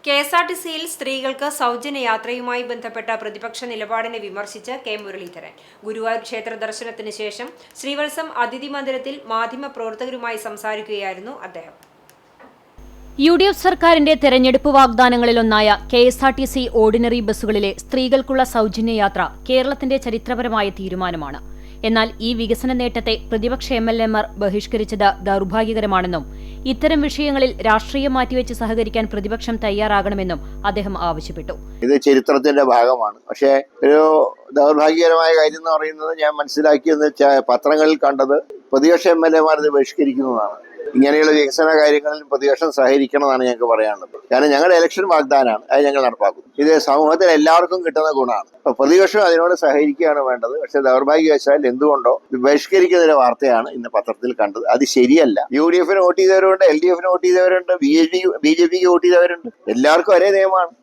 കെഎസ്ആർടിസിയിൽ സ്ത്രീകൾക്ക് സൗജന്യ യാത്രയുമായി ബന്ധപ്പെട്ട പ്രതിപക്ഷ നിലപാടിനെ വിമർശിച്ച് കെ മുരളീധരൻ. ഗുരുവായൂർ ക്ഷേത്ര ദർശനത്തിന് ശേഷം ശ്രീവത്സം അതിഥി മന്ദിരത്തിൽ മാധ്യമപ്രവർത്തകരുമായി സംസാരിക്കുകയായിരുന്നു അദ്ദേഹം. UDF സർക്കാരിന്റെ തെരഞ്ഞെടുപ്പ് വാഗ്ദാനങ്ങളിലൊന്നായ കെഎസ്ആർടിസി ഓർഡിനറി ബസ്സുകളിലെ സ്ത്രീകൾക്കുള്ള സൗജന്യ യാത്ര കേരളത്തിന്റെ ചരിത്രപരമായ തീരുമാനമാണ്. എന്നാൽ ഈ വികസന നേട്ടത്തെ പ്രതിപക്ഷ MLAമാർ ബഹിഷ്കരിച്ചത് ദൗർഭാഗ്യകരമാണെന്നും ഇത്തരം വിഷയങ്ങളിൽ രാഷ്ട്രീയം മാറ്റിവെച്ച് സഹകരിക്കാൻ പ്രതിപക്ഷം തയ്യാറാകണമെന്നും അദ്ദേഹം ആവശ്യപ്പെട്ടു. ഇത് ചരിത്രത്തിന്റെ ഭാഗമാണ്. പക്ഷേ ഒരു ദൗർഭാഗ്യകരമായ കാര്യം എന്ന് പറയുന്നത് ഞാൻ മനസ്സിലാക്കിയെന്ന് വെച്ചാൽ പത്രങ്ങളിൽ കണ്ടത് പ്രതിപക്ഷ MLAമാർ ഇത് ബഹിഷ്കരിക്കുന്നതാണ്. ഇങ്ങനെയുള്ള വികസന കാര്യങ്ങളിൽ പ്രതിപക്ഷം സഹകരിക്കണമെന്നാണ് ഞങ്ങൾക്ക് പറയാനുള്ളത്. കാരണം ഞങ്ങളുടെ ഇലക്ഷൻ വാഗ്ദാനമാണ്, അത് ഞങ്ങൾ നടപ്പാക്കും. ഇത് സമൂഹത്തിൽ എല്ലാവർക്കും കിട്ടുന്ന ഗുണമാണ്. അപ്പൊ പ്രതിപക്ഷം അതിനോട് സഹകരിക്കുകയാണ് വേണ്ടത്. പക്ഷെ ദൗർഭാഗ്യവശാൽ എന്തുകൊണ്ടോ ബഹിഷ്കരിക്കുന്ന വാർത്തയാണ് ഇന്ന് പത്രത്തിൽ കണ്ടത്. അത് ശരിയല്ല. UDF വോട്ട് ചെയ്തവരുണ്ട്, LDF വോട്ട് ചെയ്തവരുണ്ട്, BJPക്ക് വോട്ട് ചെയ്തവരുണ്ട്. എല്ലാവർക്കും ഒരേ നിയമമാണ്.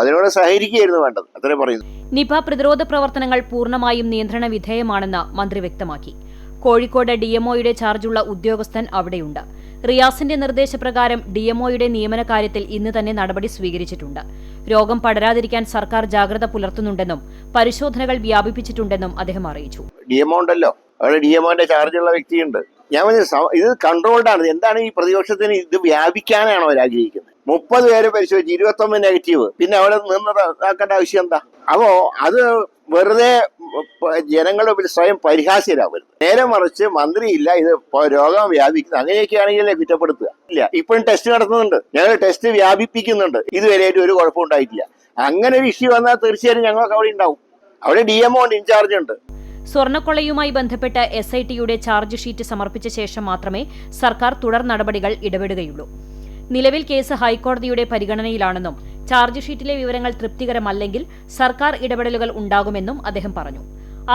അതിനോട് സഹകരിക്കുകയായിരുന്നു വേണ്ടത്. അത്രേ പറയുന്നു. നിപ പ്രതിരോധ പ്രവർത്തനങ്ങൾ പൂർണ്ണമായും നിയന്ത്രണ വിധേയമാണെന്ന് മന്ത്രി വ്യക്തമാക്കി. കോഴിക്കോട് DMOയുടെ ചാർജുള്ള ഉദ്യോഗസ്ഥൻ അവിടെയുണ്ട്. റിയാസിന്റെ നിർദ്ദേശപ്രകാരം DMOയുടെ നിയമന കാര്യത്തിൽ ഇന്ന് തന്നെ നടപടി സ്വീകരിച്ചിട്ടുണ്ട്. രോഗം പടരാതിരിക്കാൻ സർക്കാർ ജാഗ്രത പുലർത്തുന്നുണ്ടെന്നും പരിശോധനകൾ വ്യാപിപ്പിച്ചിട്ടുണ്ടെന്നും അദ്ദേഹം അറിയിച്ചു. DMO ഉണ്ടല്ലോ, അവിടെ DMOന്റെ ചാർജുള്ള വ്യക്തിയുണ്ട്. ഞാൻ ഇത് കൺട്രോൾഡാണ്. എന്താണ് ഈ പ്രതിപക്ഷത്തിന് ഇത് വ്യാപിക്കാനാണോ അവർ ആഗ്രഹിക്കുന്നത്? 30 പേരെ പരിശോധിച്ച് 29 നെഗറ്റീവ്. പിന്നെ അവിടെ നിന്നതാക്കേണ്ട ആവശ്യം എന്താ? അപ്പോ അത് വെറുതെ ജനങ്ങളുടെ മുമ്പിൽ സ്വയം പരിഹാസ്യരാവരുത്. നേരെ മറിച്ച് മന്ത്രിയില്ല, ഇത് രോഗം വ്യാപിക്കുന്നത്, അങ്ങനെയൊക്കെയാണെങ്കിലേ കുറ്റപ്പെടുത്തുക. ഇല്ല, ഇപ്പോഴും ടെസ്റ്റ് നടത്തുന്നുണ്ട്, ഞങ്ങൾ ടെസ്റ്റ് വ്യാപിപ്പിക്കുന്നുണ്ട്. ഇതുവരെയായിട്ട് ഒരു കുഴപ്പം ഉണ്ടായിട്ടില്ല. അങ്ങനെ ഒരു ഇഷ്യൂ വന്നാൽ തീർച്ചയായും ഞങ്ങൾക്ക് അവിടെ ഉണ്ടാവും. അവിടെ DMO ഉണ്ട്, ഇൻചാർജ് ഉണ്ട്. സ്വർണ്ണക്കൊള്ളയുമായി ബന്ധപ്പെട്ട് SITയുടെ ചാർജ് ഷീറ്റ് സമർപ്പിച്ച ശേഷം മാത്രമേ സർക്കാർ തുടർ നടപടികൾ ഇടപെടുകയുള്ളൂ. നിലവിൽ കേസ് ഹൈക്കോടതിയുടെ പരിഗണനയിലാണെന്നും ചാർജ് ഷീറ്റിലെ വിവരങ്ങൾ തൃപ്തികരമല്ലെങ്കിൽ സർക്കാർ ഇടപെടലുകൾ ഉണ്ടാകുമെന്നും അദ്ദേഹം പറഞ്ഞു.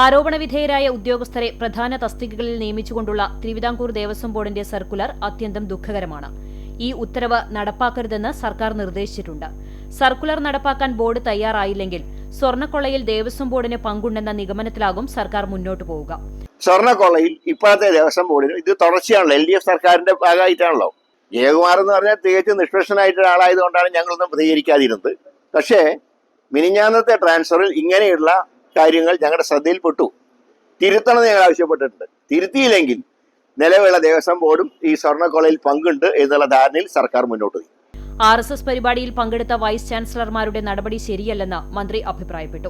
ആരോപണവിധേയരായ ഉദ്യോഗസ്ഥരെ പ്രധാന തസ്തികകളിൽ നിയമിച്ചുകൊണ്ടുള്ള തിരുവിതാംകൂർ ദേവസ്വം ബോർഡിന്റെ സർക്കുലർ അത്യന്തം ദുഃഖകരമാണ്. ഈ ഉത്തരവ് നടപ്പാക്കരുതെന്ന് സർക്കാർ നിർദ്ദേശിച്ചിട്ടുണ്ട്. സർക്കുലർ നടപ്പാക്കാൻ ബോർഡ് തയ്യാറായില്ലെങ്കിൽ സ്വർണ്ണക്കൊള്ളയിൽ ദേവസ്വം ബോർഡിന് പങ്കുണ്ടെന്ന നിഗമനത്തിലാകും സർക്കാർ മുന്നോട്ടു പോവുക. സ്വർണ്ണക്കൊള്ളയിൽ ഇപ്പോഴത്തെ ദേവസ്വം ബോർഡിന് ഇത് തുടർച്ചയാണല്ലോ. LDF സർക്കാരിന്റെ ഭാഗമായിട്ടാണല്ലോ. ജയകുമാർ എന്ന് പറഞ്ഞാൽ തികച്ചും നിഷ്പക്ഷനായിട്ടൊരു ആളായതുകൊണ്ടാണ് ഞങ്ങളൊന്നും പ്രതികരിക്കാതിരുന്നത്. പക്ഷേ മിനിഞ്ഞാന്നത്തെ ട്രാൻസ്ഫറിൽ ഇങ്ങനെയുള്ള കാര്യങ്ങൾ ഞങ്ങളുടെ ശ്രദ്ധയിൽപ്പെട്ടു. തിരുത്തണമെന്ന് ഞങ്ങൾ ആവശ്യപ്പെട്ടിട്ടുണ്ട്. തിരുത്തിയില്ലെങ്കിൽ നിലവിലുള്ള ദേവസ്വം ബോർഡും ഈ സ്വർണ്ണക്കൊള്ളയിൽ പങ്കുണ്ട് എന്നുള്ള ധാരണയിൽ സർക്കാർ മുന്നോട്ട് പോയി. RSS പരിപാടിയിൽ പങ്കെടുത്ത വൈസ് ചാൻസലർമാരുടെ നടപടി ശരിയല്ലെന്ന് മന്ത്രി അഭിപ്രായപ്പെട്ടു.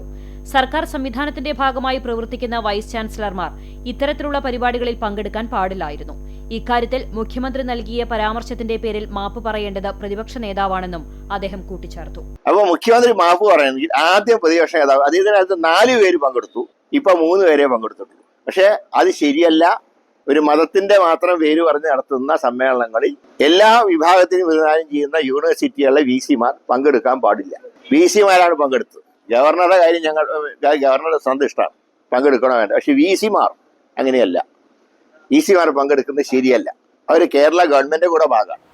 സർക്കാർ സംവിധാനത്തിന്റെ ഭാഗമായി പ്രവർത്തിക്കുന്ന വൈസ് ചാൻസലർമാർ ഇത്തരത്തിലുള്ള പരിപാടികളിൽ പങ്കെടുക്കാൻ പാടില്ലായിരുന്നു. ഇക്കാര്യത്തിൽ മുഖ്യമന്ത്രി നൽകിയ പരാമർശത്തിന്റെ പേരിൽ മാപ്പ് പറയേണ്ടത് പ്രതിപക്ഷ നേതാവാണെന്നും അദ്ദേഹം കൂട്ടിച്ചേർത്തു. അപ്പോൾ മുഖ്യമന്ത്രി മാപ്പ് പറയണമെങ്കിൽ ആദ്യം പ്രതിപക്ഷ നേതാവ്, അതിനകത്ത് 4 പേര് പങ്കെടുത്തു, ഇപ്പൊ 3 പേരെ പങ്കെടുത്തിട്ടുള്ളൂ. പക്ഷെ അത് ശരിയല്ല. ഒരു മതത്തിന്റെ മാത്രം പേര് പറഞ്ഞ് നടത്തുന്ന സമ്മേളനങ്ങളിൽ എല്ലാ വിഭാഗത്തിനും വിധാനം ചെയ്യുന്ന യൂണിവേഴ്സിറ്റികളിലെ VCമാർ പങ്കെടുക്കാൻ പാടില്ല. VCമാരാണ് പങ്കെടുത്തത്. ഗവർണറുടെ കാര്യം ഗവർണറുടെ സ്വന്തം ഇഷ്ടമാണ്, പങ്കെടുക്കണോ വേണ്ട. പക്ഷെ VCമാർ അങ്ങനെയല്ല. VCമാർ പങ്കെടുക്കുന്നത് ശരിയല്ല. അവർ കേരള ഗവൺമെന്റ് കൂടെ ഭാഗമാണ്.